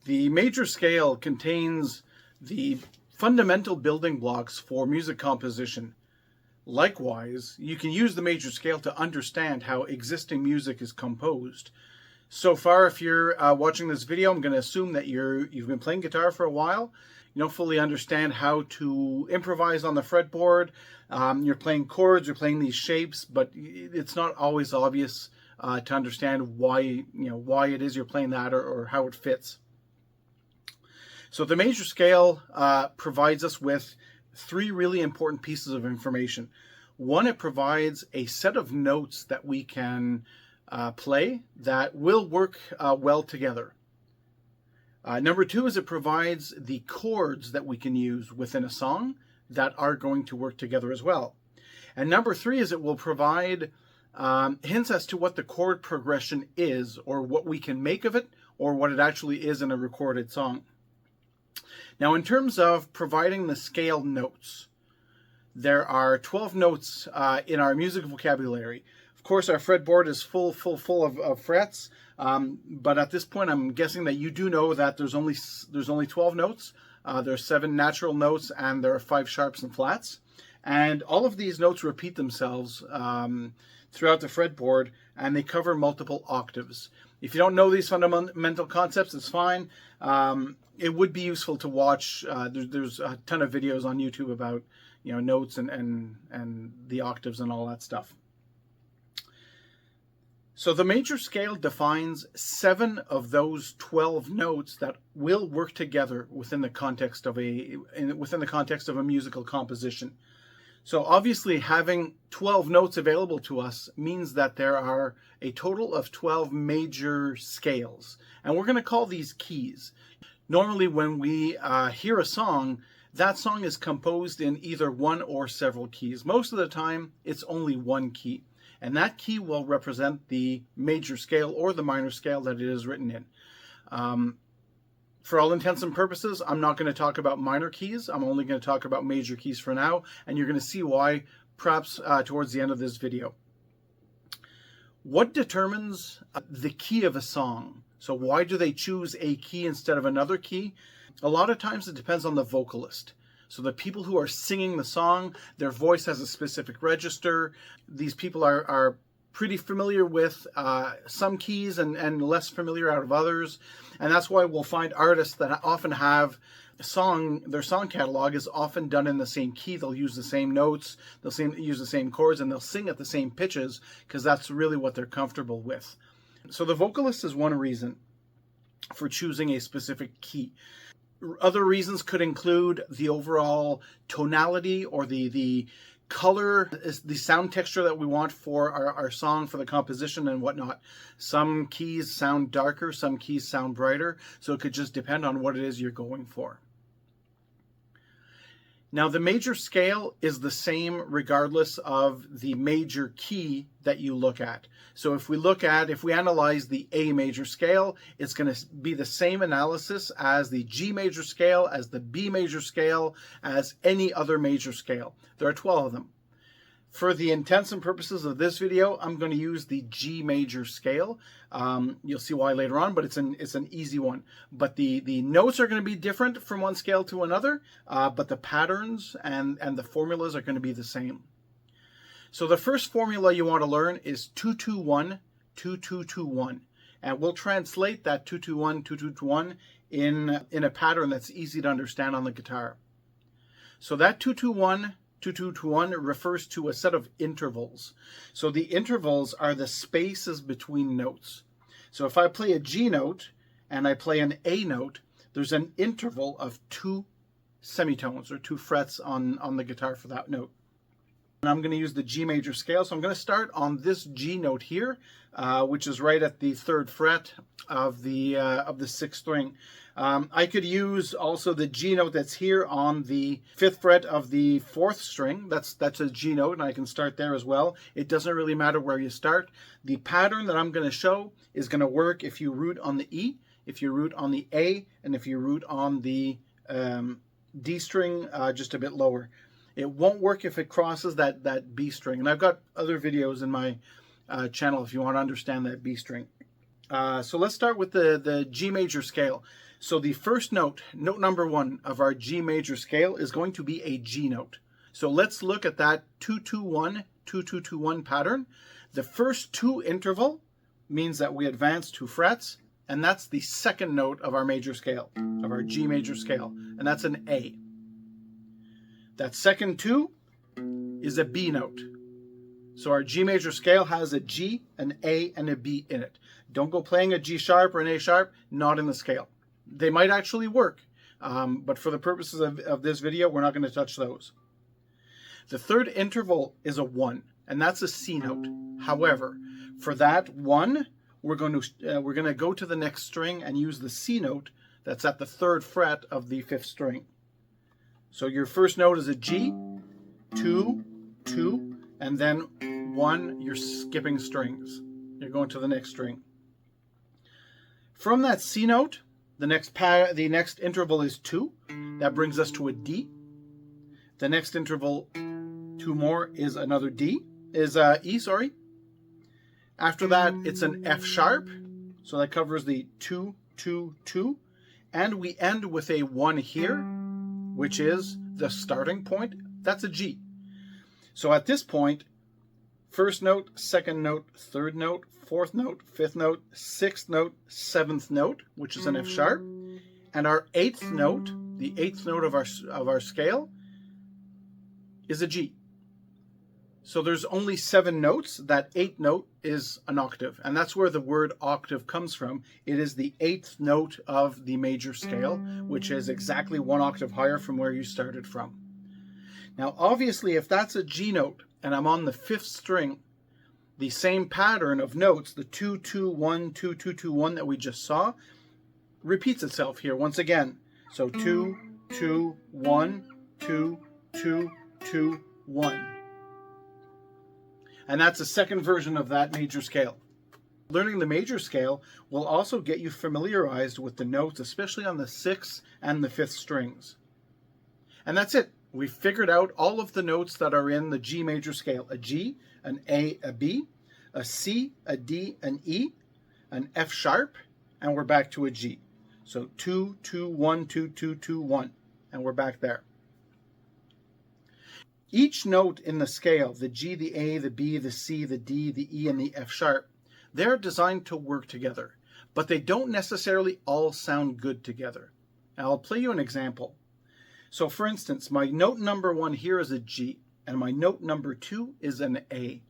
The major scale contains the fundamental building blocks for music composition. Likewise, you can use the major scale to understand how existing music is composed. So far, if you're watching this video, I'm going to assume that you've been playing guitar for a while. You don't fully understand how to improvise on the fretboard. You're playing chords, you're playing these shapes, but it's not always obvious to understand why it is you're playing that or how it fits. So the major scale provides us with three really important pieces of information. One, it provides a set of notes that we can play that will work well together. Number two is it provides the chords that we can use within a song that are going to work together as well. And number three is it will provide hints as to what the chord progression is, or what we can make of it, or what it actually is in a recorded song. Now, in terms of providing the scale notes, there are 12 notes in our music vocabulary. Of course, our fretboard is full of frets, but at this point, I'm guessing that you do know that there's only 12 notes. There's 7 natural notes, and there are 5 sharps and flats. And all of these notes repeat themselves throughout the fretboard, and they cover multiple octaves. If you don't know these fundamental concepts, it's fine. It would be useful to watch. There's a ton of videos on YouTube about notes and the octaves and all that stuff. So the major scale defines 7 of those 12 notes that will work together within the context of a musical composition. So obviously having 12 notes available to us means that there are a total of 12 major scales, and we're going to call these keys. Normally when we hear a song, that song is composed in either one or several keys. Most of the time it's only one key, and that key will represent the major scale or the minor scale that it is written in. For all intents and purposes, I'm not going to talk about minor keys. I'm only going to talk about major keys for now, and you're going to see why perhaps towards the end of this video. What determines the key of a song? So why do they choose a key instead of another key? A lot of times it depends on the vocalist. So the people who are singing the song, their voice has a specific register. These people are pretty familiar with some keys and less familiar out of others. And that's why we'll find artists that often have their song catalog is often done in the same key. They'll use the same notes, use the same chords, and they'll sing at the same pitches because that's really what they're comfortable with. So the vocalist is one reason for choosing a specific key. Other reasons could include the overall tonality or the color, the sound texture that we want for our song, for the composition and whatnot. Some keys sound darker, some keys sound brighter, so it could just depend on what it is you're going for. Now, the major scale is the same regardless of the major key that you look at. So if we analyze the A major scale, it's going to be the same analysis as the G major scale, as the B major scale, as any other major scale. There are 12 of them. For the intents and purposes of this video, I'm going to use the G major scale. You'll see why later on, but it's an easy one. But the notes are going to be different from one scale to another, but the patterns and the formulas are going to be the same. So the first formula you want to learn is 2-2-1, 2-2-2-1. And we'll translate that 2-2-1, 2-2-2-1 in a pattern that's easy to understand on the guitar. So that 2-2-1, 2-2-2-1 refers to a set of intervals. So the intervals are the spaces between notes. So if I play a G note and I play an A note, there's an interval of 2 semitones or 2 frets on the guitar for that note. And I'm going to use the G major scale. So I'm going to start on this G note here, which is right at the 3rd fret of the 6th string. I could use also the G note that's here on the 5th fret of the 4th string. That's a G note, and I can start there as well. It doesn't really matter where you start. The pattern that I'm going to show is going to work if you root on the E, if you root on the A, and if you root on the D string just a bit lower. It won't work if it crosses that B string. And I've got other videos in my channel if you want to understand that B string. So let's start with the G major scale. So the first note, note number 1 of our G major scale is going to be a G note. So let's look at that 2-2-1, 2-2-2-1 pattern. The first 2 interval means that we advance 2 frets, and that's the second note of our major scale, of our G major scale, and that's an A. That second 2 is a B note. So our G major scale has a G, an A, and a B in it. Don't go playing a G sharp or an A sharp, not in the scale. They might actually work, but for the purposes of this video, we're not going to touch those. The third interval is a 1, and that's a C note. However, for that 1, we're going to go to the next string and use the C note that's at the 3rd fret of the 5th string. So your first note is a G, 2, 2, and then 1, you're skipping strings. You're going to the next string. From that C note, the next interval is 2. That brings us to a D. The next interval, 2 more, is another D, E, sorry. After that, it's an F sharp. So that covers the 2, 2, 2. And we end with a 1 here, which is the starting point. That's a G. So at this point, first note, second note, third note, fourth note, fifth note, sixth note, seventh note, which is an F sharp, and our 8th note, the 8th note of our scale, is a G. So there's only 7 notes. That 8th note is an octave, and that's where the word octave comes from. It is the 8th note of the major scale, which is exactly 1 octave higher from where you started from. Now, obviously, if that's a G note and I'm on the 5th string, the same pattern of notes, the 2-2-1, 2-2-2-1 that we just saw, repeats itself here once again. So 2, 2, 1, 2, 2, 2, 1. And that's the second version of that major scale. Learning the major scale will also get you familiarized with the notes, especially on the 6th and the 5th strings. And that's it. We've figured out all of the notes that are in the G major scale. A G, an A, a B, a C, a D, an E, an F sharp, and we're back to a G. So 2, 2, 1, 2, 2, 2, 1, and we're back there. Each note in the scale, the G, the A, the B, the C, the D, the E, and the F sharp, they're designed to work together, but they don't necessarily all sound good together. Now, I'll play you an example. So for instance, my note number 1 here is a G, and my note number 2 is an A.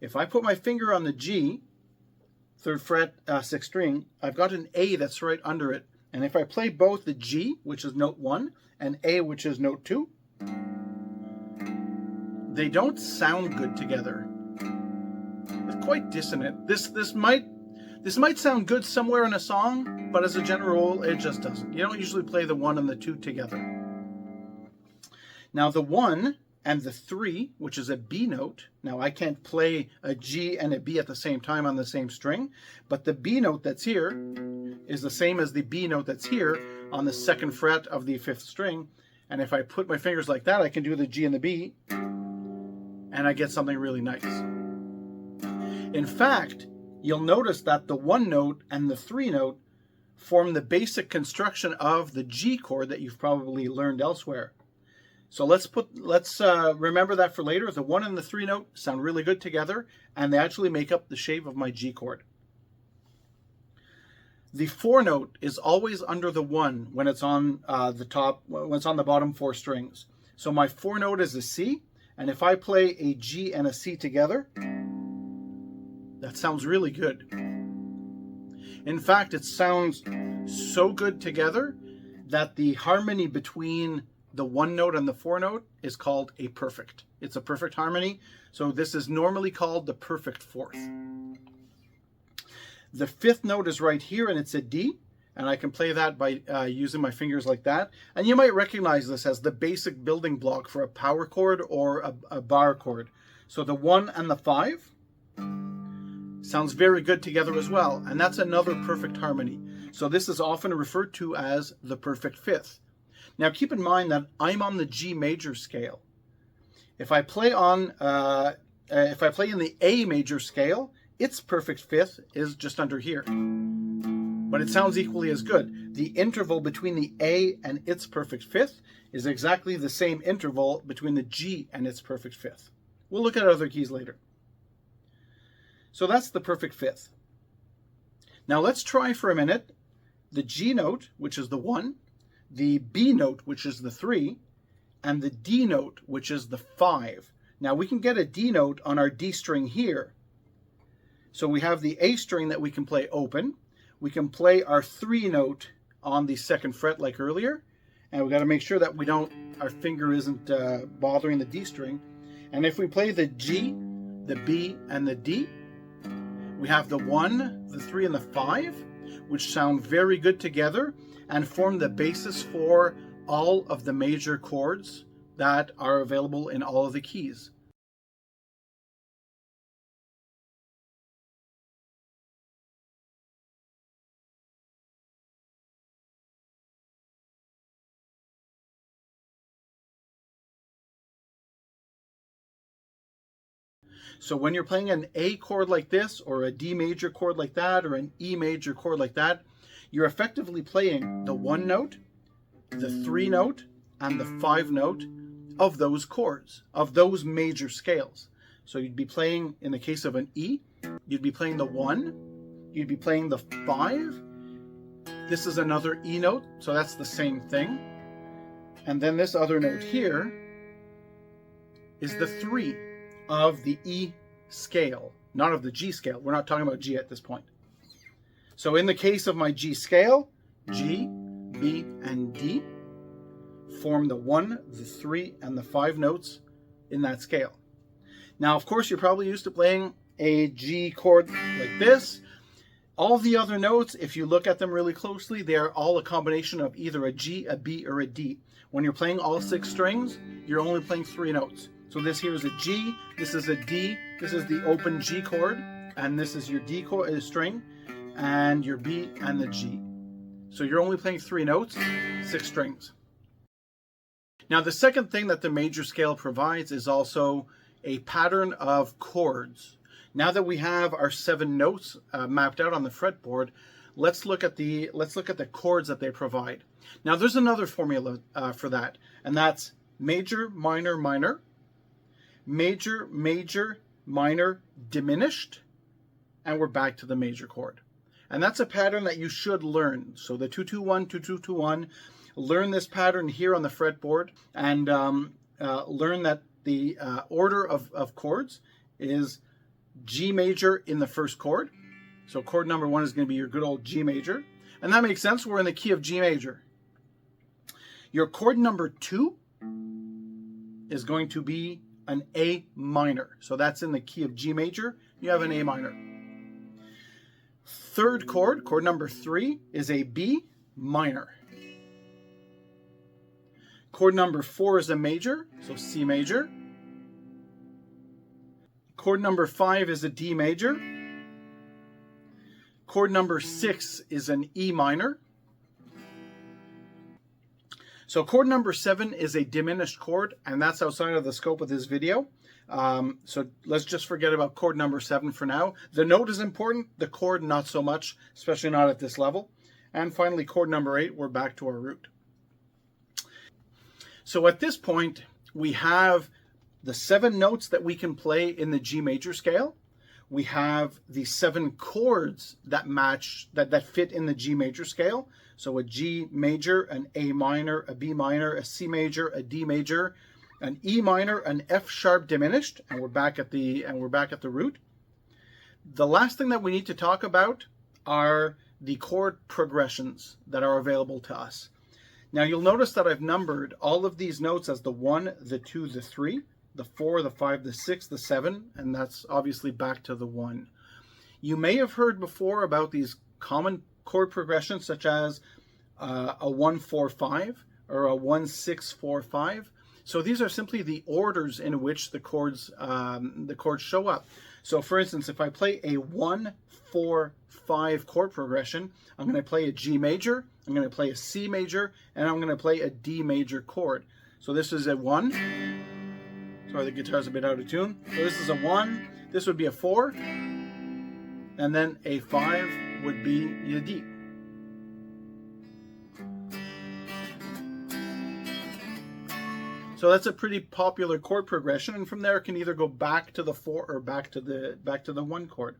If I put my finger on the G, 3rd fret, 6th string, I've got an A that's right under it. And if I play both the G, which is note 1, and A, which is note 2, they don't sound good together. It's quite dissonant. This might sound good somewhere in a song, but as a general rule, it just doesn't. You don't usually play the 1 and the 2 together. Now the 1 and the 3, which is a B note, now I can't play a G and a B at the same time on the same string, but the B note that's here is the same as the B note that's here on the 2nd fret of the 5th string. And if I put my fingers like that, I can do the G and the B, and I get something really nice. In fact, you'll notice that the 1 note and the 3 note form the basic construction of the G chord that you've probably learned elsewhere. So let's remember that for later. The 1 and the 3 note sound really good together, and they actually make up the shape of my G chord. The 4 note is always under the 1 when it's on when it's on the bottom 4 strings. So my 4 note is a C, and if I play a G and a C together, that sounds really good. In fact, it sounds so good together that the harmony between the 1 note and the 4 note is called a perfect. It's a perfect harmony, so this is normally called the perfect 4th. The 5th note is right here, and it's a D, and I can play that by using my fingers like that. And you might recognize this as the basic building block for a power chord or a bar chord. So the 1 and the 5 sounds very good together as well, and that's another perfect harmony. So this is often referred to as the perfect 5th. Now keep in mind that I'm on the G major scale. If I play in the A major scale, its perfect fifth is just under here. But it sounds equally as good. The interval between the A and its perfect fifth is exactly the same interval between the G and its perfect fifth. We'll look at other keys later. So that's the perfect fifth. Now let's try for a minute the G note, which is the 1, the B note, which is the 3, and the D note, which is the 5. Now we can get a D note on our D string here. So we have the A string that we can play open. We can play our 3 note on the 2nd fret like earlier. And we got to make sure that our finger isn't bothering the D string. And if we play the G, the B, and the D, we have the 1, the 3, and the 5, which sound very good together and form the basis for all of the major chords that are available in all of the keys. So when you're playing an A chord like this, or a D major chord like that, or an E major chord like that, you're effectively playing the 1 note, the 3 note, and the 5 note of those chords, of those major scales. So you'd be playing, in the case of an E, you'd be playing the 1, you'd be playing the 5. This is another E note, so that's the same thing. And then this other note here is the 3 of the E scale, not of the G scale. We're not talking about G at this point. So in the case of my G scale, G, B, and D form the 1, the 3, and the 5 notes in that scale. Now, of course, you're probably used to playing a G chord like this. All the other notes, if you look at them really closely, they are all a combination of either a G, a B, or a D. When you're playing all 6 strings, you're only playing 3 notes. So this here is a G, this is a D, this is the open G chord, and this is your D chord string, and your B and the G. So you're only playing 3 notes, 6 strings. Now the second thing that the major scale provides is also a pattern of chords. Now that we have our 7 notes mapped out on the fretboard, let's look at the chords that they provide. Now there's another formula for that, and that's major, minor, minor, major, major, minor, diminished, and we're back to the major chord. And that's a pattern that you should learn. So the 2-2-1, 2-2-2-1, learn this pattern here on the fretboard, and learn that the order of chords is G major in the first chord. So chord number 1 is going to be your good old G major. And that makes sense. We're in the key of G major. Your chord number 2 is going to be an A minor. So that's in the key of G major. You have an A minor. Third chord, chord number 3, is a B minor. Chord number 4 is a major, so C major. Chord number 5 is a D major. Chord number 6 is an E minor. So chord number 7 is a diminished chord, and that's outside of the scope of this video. So let's just forget about chord number 7 for now. The note is important, the chord not so much, especially not at this level. And finally, chord number 8, we're back to our root. So at this point, we have the 7 notes that we can play in the G major scale. We have the 7 chords that match, that fit in the G major scale. So a G major, an A minor, a B minor, a C major, a D major, an E minor, an F sharp diminished, and we're back at the root. The last thing that we need to talk about are the chord progressions that are available to us. Now you'll notice that I've numbered all of these notes as the 1, the 2, the 3, the 4, the 5, the 6, the 7, and that's obviously back to the 1. You may have heard before about these common chord progressions such as a 1-4-5 or a 1-6-4-5. So these are simply the orders in which the chords show up. So for instance, if I play a 1-4-5 chord progression, I'm going to play a G major, I'm going to play a C major, and I'm going to play a D major chord. So this is a 1. Sorry, the guitar's a bit out of tune. So this is a 1. This would be a 4. and then a 5 would be your D. So that's a pretty popular chord progression, and from there it can either go back to the 4 or back to the 1 chord.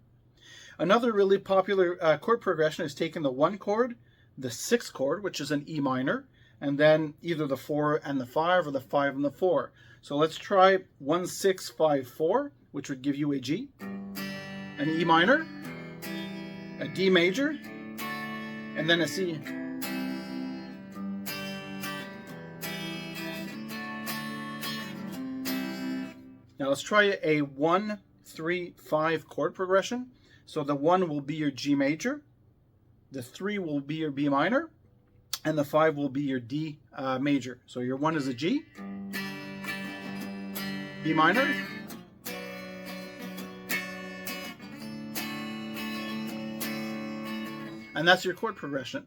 Another really popular chord progression is taking the 1 chord, the 6th chord, which is an E minor, and then either the 4 and the 5 or the 5 and the 4. So let's try 1 6 5 4, which would give you a G, an E minor, a D major, and then a C. Now let's try a 1 3 5 chord progression. So the 1 will be your G major, the 3 will be your B minor, and the 5 will be your D major. So your 1 is a G, B minor, and that's your chord progression.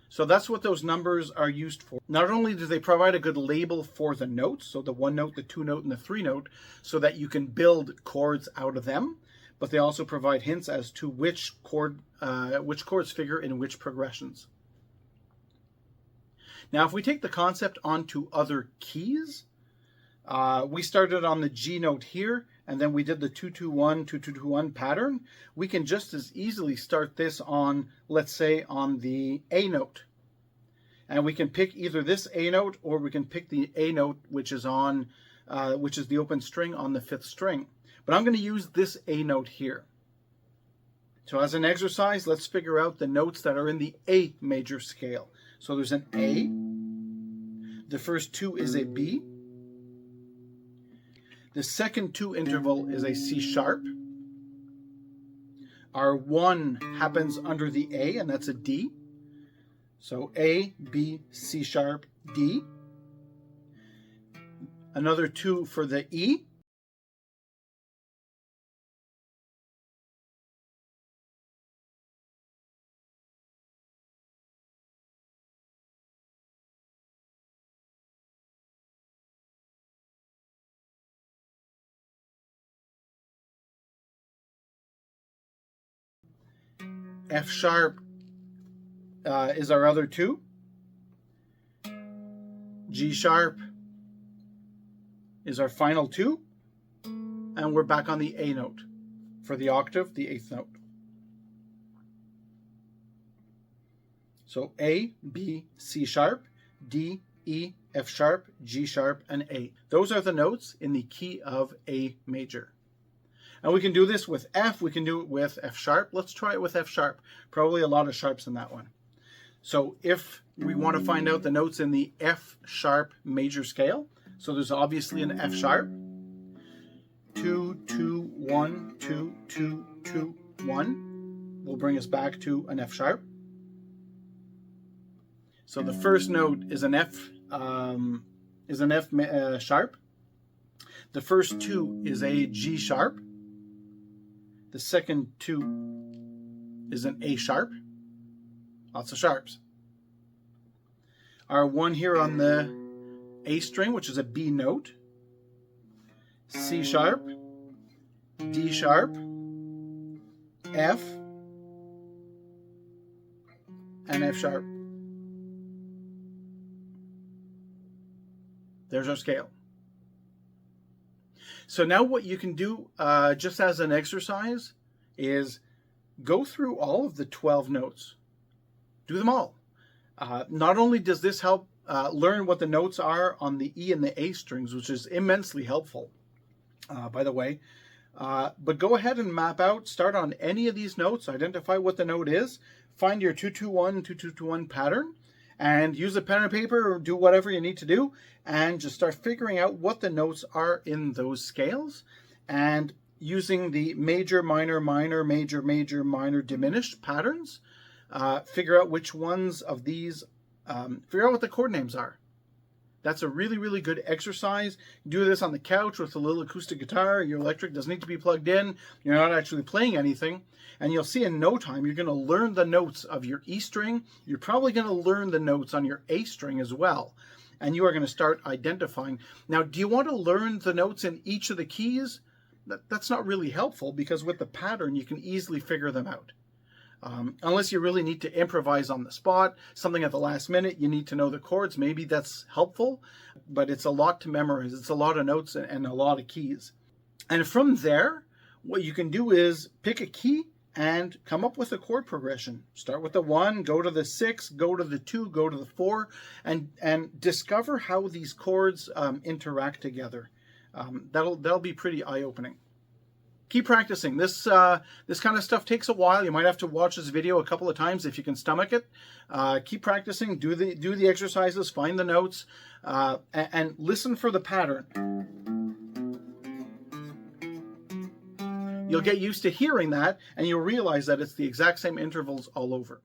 So that's what those numbers are used for. Not only do they provide a good label for the notes, so the 1 note, the 2 note, and the 3 note, so that you can build chords out of them, but they also provide hints as to which chords figure in which progressions. Now, if we take the concept onto other keys, we started on the G note here, and then we did the 2-2-1, 2-2-2-1 pattern. We can just as easily start this on, let's say, on the A note. And we can pick either this A note, or we can pick the A note, which is on, which is the open string on the 5th string. But I'm going to use this A note here. So as an exercise, let's figure out the notes that are in the A major scale. So there's an A. The first 2 is a B. The second 2 interval is a C sharp. Our 1 happens under the A, and that's a D. So A, B, C sharp, D. Another 2 for the E. F sharp is our other 2. G sharp is our final 2. And we're back on the A note for the octave, the 8th note. So A, B, C sharp, D, E, F sharp, G sharp, and A. Those are the notes in the key of A major. And we can do this with F, we can do it with F sharp. Let's try it with F sharp. Probably a lot of sharps in that one. So if we want to find out the notes in the F sharp major scale, so there's obviously an F sharp. 2, 2, 1, 2, 2, 2, 1 will bring us back to an F sharp. So the first note is an F sharp. The first 2 is a G sharp. The second 2 is an A sharp. Lots of sharps. Our 1 here on the A string, which is a B note. C sharp, D sharp, F, and F sharp. There's our scale. So now what you can do, just as an exercise, is go through all of the 12 notes. Do them all. Not only does this help learn what the notes are on the E and the A strings, which is immensely helpful, by the way, but go ahead and map out, start on any of these notes, identify what the note is, find your 2-2-1, 2-2-2-1 pattern, and use a pen and paper or do whatever you need to do, and just start figuring out what the notes are in those scales, and using the major, minor, minor, major, major, minor, diminished patterns, figure out which ones of these, figure out what the chord names are. That's a really, really good exercise. Do this on the couch with a little acoustic guitar. Your electric doesn't need to be plugged in. You're not actually playing anything. And you'll see in no time, you're going to learn the notes of your E string. You're probably going to learn the notes on your A string as well. And you are going to start identifying. Now, do you want to learn the notes in each of the keys? that's not really helpful, because with the pattern you can easily figure them out. Unless you really need to improvise on the spot, something at the last minute, you need to know the chords, maybe that's helpful, but it's a lot to memorize. It's a lot of notes and a lot of keys. And from there, what you can do is pick a key and come up with a chord progression. Start with the 1, go to the 6, go to the 2, go to the 4, and discover how these chords interact together. That'll be pretty eye-opening. Keep practicing. This kind of stuff takes a while. You might have to watch this video a couple of times if you can stomach it. Keep practicing. Do the exercises. Find the notes, and listen for the pattern. You'll get used to hearing that, and you'll realize that it's the exact same intervals all over.